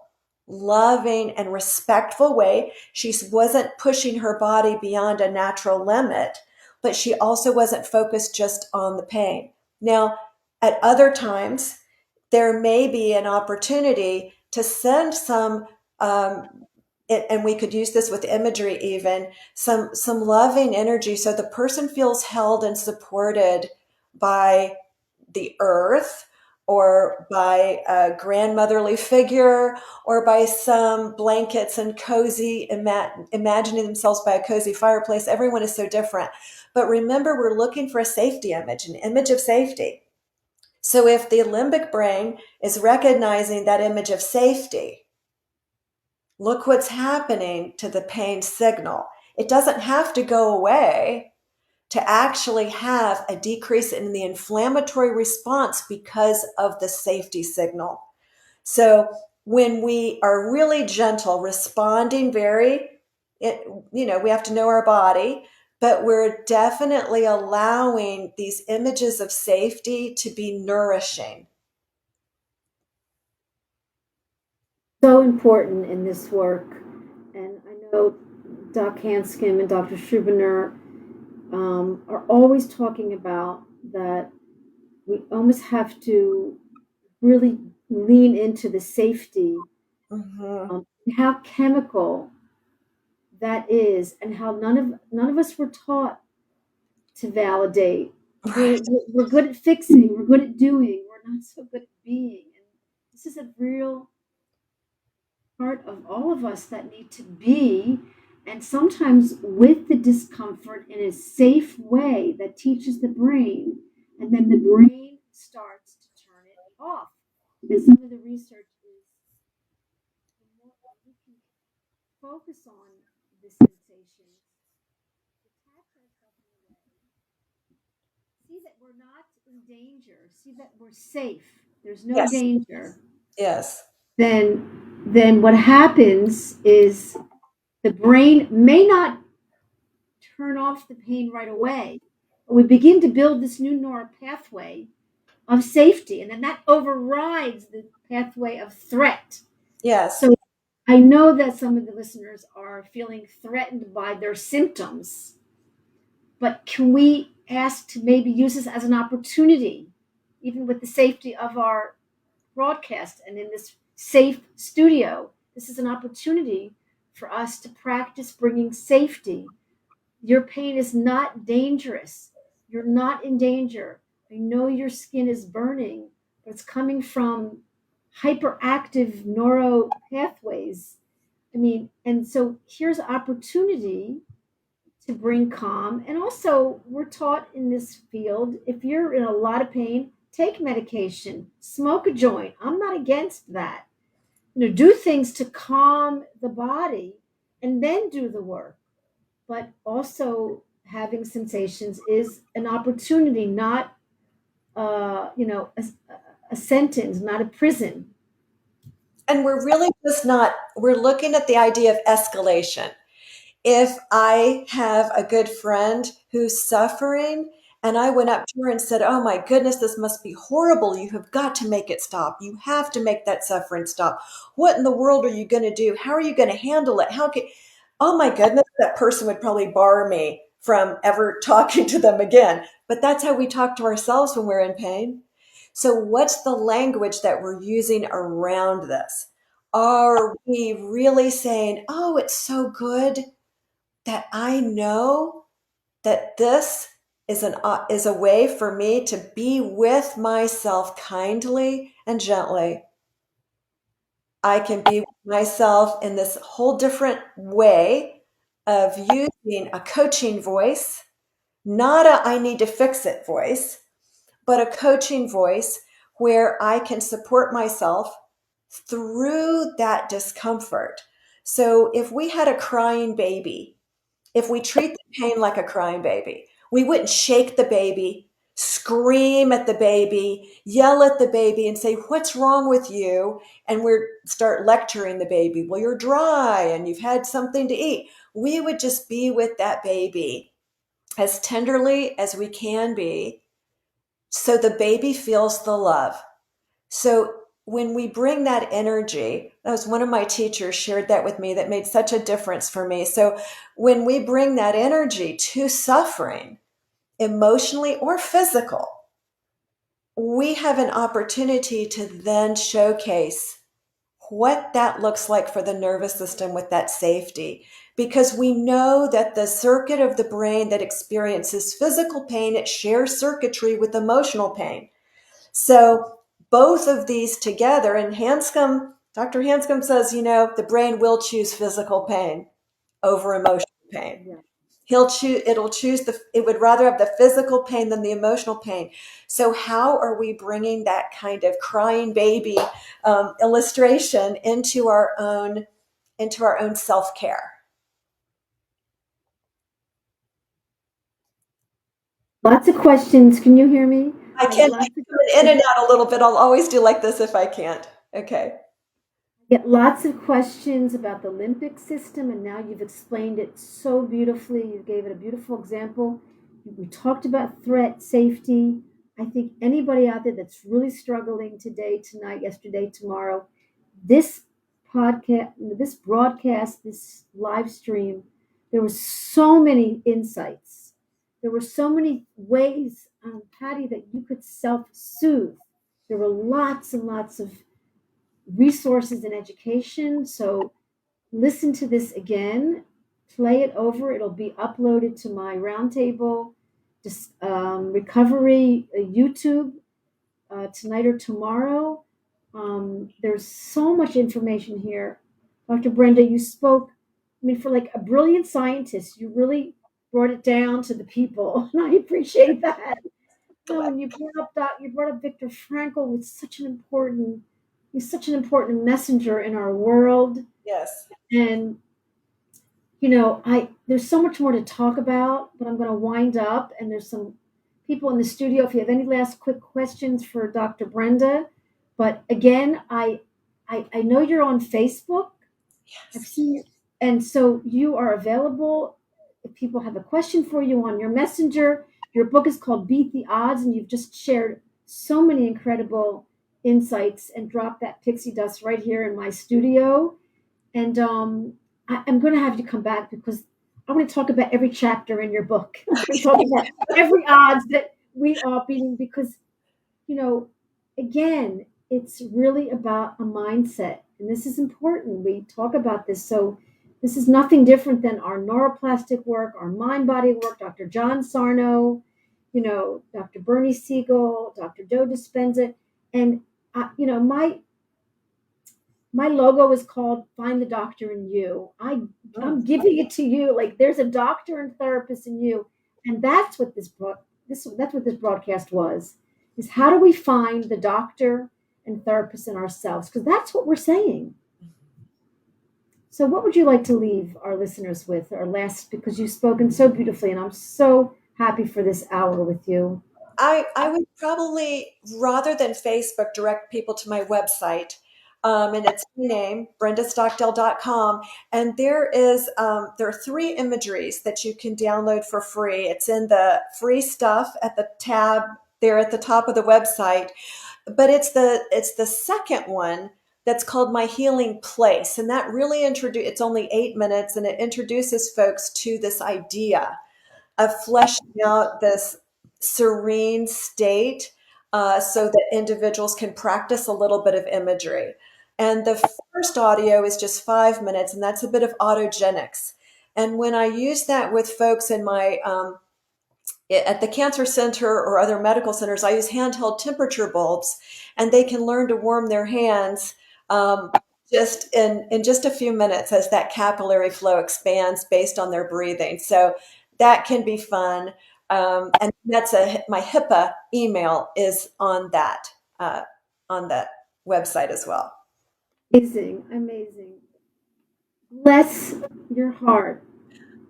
loving, and respectful way. She wasn't pushing her body beyond a natural limit, but she also wasn't focused just on the pain. Now, at other times, there may be an opportunity to send some and we could use this with imagery even, some loving energy so the person feels held and supported by the earth or by a grandmotherly figure or by some blankets and cozy, imagining themselves by a cozy fireplace. Everyone is so different. But remember, we're looking for a safety image, an image of safety. So if the limbic brain is recognizing that image of safety, look what's happening to the pain signal. It doesn't have to go away to actually have a decrease in the inflammatory response because of the safety signal. So when we are really gentle, responding we have to know our body, but we're definitely allowing these images of safety to be nourishing. So important in this work. And I know Doc Hanscom and Dr. Schubiner are always talking about that we almost have to really lean into the safety, how chemical that is, and how none of us were taught to validate. Right. We're good at fixing, we're good at doing, we're not so good at being. And this is a real part of all of us that need to be, and sometimes with the discomfort in a safe way that teaches the brain, and then the brain starts to turn it off. And some of the research is the more we can focus on the sensations, detach ourselves in a way, see that we're we're not in danger, see that we're safe, there's no Yes. danger, Yes. then what happens is the brain may not turn off the pain right away, but we begin to build this new neural pathway of safety, and then that overrides the pathway of threat. Yes. So I know that some of the listeners are feeling threatened by their symptoms, but can we ask to maybe use this as an opportunity, even with the safety of our broadcast and in this safe studio? This is an opportunity for us to practice bringing safety. Your pain is not dangerous. You're not in danger. I know your skin is burning, but it's coming from hyperactive neuro pathways. I mean, and so here's opportunity to bring calm. And also, we're taught in this field, if you're in a lot of pain, take medication, smoke a joint. I'm not against that. Do things to calm the body and then do the work. But also having sensations is an opportunity, not a sentence, not a prison. And we're really just not, we're looking at the idea of escalation. If I have a good friend who's suffering and I went up to her and said, "Oh my goodness, this must be horrible. You have got to make it stop. You have to make that suffering stop. What in the world are you going to do? How are you going to handle it? How can, oh my goodness, that person would probably bar me from ever talking to them again." But that's how we talk to ourselves when we're in pain. So, what's the language that we're using around this? Are we really saying, "Oh, it's so good that I know that this is a way for me to be with myself kindly and gently. I can be with myself in this whole different way of using a coaching voice, not a I need to fix it voice, but a coaching voice where I can support myself through that discomfort." So if we had a crying baby, if we treat the pain like a crying baby, we wouldn't shake the baby, scream at the baby, yell at the baby, and say, "What's wrong with you?" And we start lecturing the baby. "Well, you're dry and you've had something to eat." We would just be with that baby as tenderly as we can be so the baby feels the love. So when we bring that energy, that was one of my teachers shared that with me that made such a difference for me. So when we bring that energy to suffering, emotionally or physical, we have an opportunity to then showcase what that looks like for the nervous system with that safety. Because we know that the circuit of the brain that experiences physical pain, it shares circuitry with emotional pain. So both of these together, and Hanscom, Dr. Hanscom says, the brain will choose physical pain over emotional pain. Yeah. It would rather have the physical pain than the emotional pain. So how are we bringing that kind of crying baby illustration into our own self-care? Lots of questions. Can you hear me? I can Lots of come in and out a little bit. I'll always do like this if I can't. Okay. Get lots of questions about the limbic system, and now you've explained it so beautifully. You gave it a beautiful example. We talked about threat, safety. I think anybody out there that's really struggling today, tonight, yesterday, tomorrow, this podcast, this broadcast, this live stream, there were so many insights. There were so many ways, Patty, that you could self-soothe. There were lots and lots of resources and education. So listen to this again, play it over. It'll be uploaded to my RoundTable recovery YouTube tonight or tomorrow. There's so much information here. Dr. Brenda, you spoke, I mean, for like a brilliant scientist, you really brought it down to the people, and I appreciate that. No, and you brought up Viktor Frankl with he's such an important messenger in our world. Yes. And there's so much more to talk about, but I'm going to wind up. And there's some people in the studio if you have any last quick questions for Dr. Brenda. But again, I know you're on Facebook. I've seen you. And so you are available if people have a question for you on your messenger. Your book is called Beat the Odds, and you've just shared so many incredible insights and dropped that pixie dust right here in my studio. And I'm going to have you come back because I want to talk about every chapter in your book. I want to talk about every odds that we are beating because, again, it's really about a mindset. And this is important. We talk about this. So this is nothing different than our neuroplastic work, our mind-body work, Dr. John Sarno, Dr. Bernie Siegel, Dr. Joe Dispenza. And, my logo is called Find the Doctor in You. I'm giving it to you. Like there's a doctor and therapist in you. And that's what this broadcast was, is how do we find the doctor and therapist in ourselves? Because that's what we're saying. So what would you like to leave our listeners with, or last, because you've spoken so beautifully and I'm so happy for this hour with you. I would probably, rather than Facebook, direct people to my website. And it's my name, brendastockdale.com. And there are 3 imageries that you can download for free. It's in the free stuff at the tab there at the top of the website. But it's the second one that's called My Healing Place. And that really it's only 8 minutes, and it introduces folks to this idea of fleshing out this serene state so that individuals can practice a little bit of imagery. And the first audio is just 5 minutes, and that's a bit of autogenics. And when I use that with folks in my at the cancer center or other medical centers, I use handheld temperature bulbs, and they can learn to warm their hands just in just a few minutes as that capillary flow expands based on their breathing. So that can be fun. And that's my HIPAA email is on that website as well. Amazing. Bless your heart.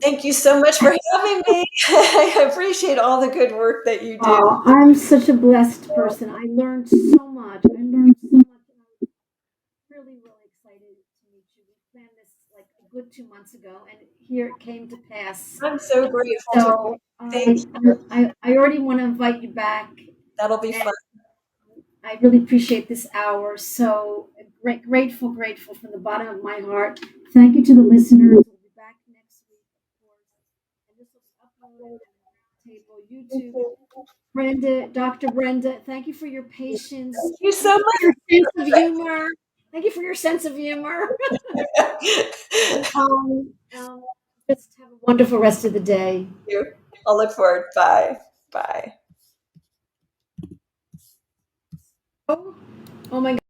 Thank you so much for having me. I appreciate all the good work that you do. Oh, I'm such a blessed person. I learned so much. And I was really, really excited to meet you. We planned this like a good 2 months ago, and here it came to pass. I'm so grateful. So I already want to invite you back. That'll be fun. I really appreciate this hour. So grateful from the bottom of my heart. Thank you to the listeners. We'll be back next week, of course. And this will be uploaded on RoundTable, YouTube. Brenda, Dr. Brenda, thank you for your patience. Thank you so much. For your sense of humor. Thank you for your sense of humor. Just have a wonderful rest of the day. Thank you. I'll look forward. Bye. Bye. Oh my God.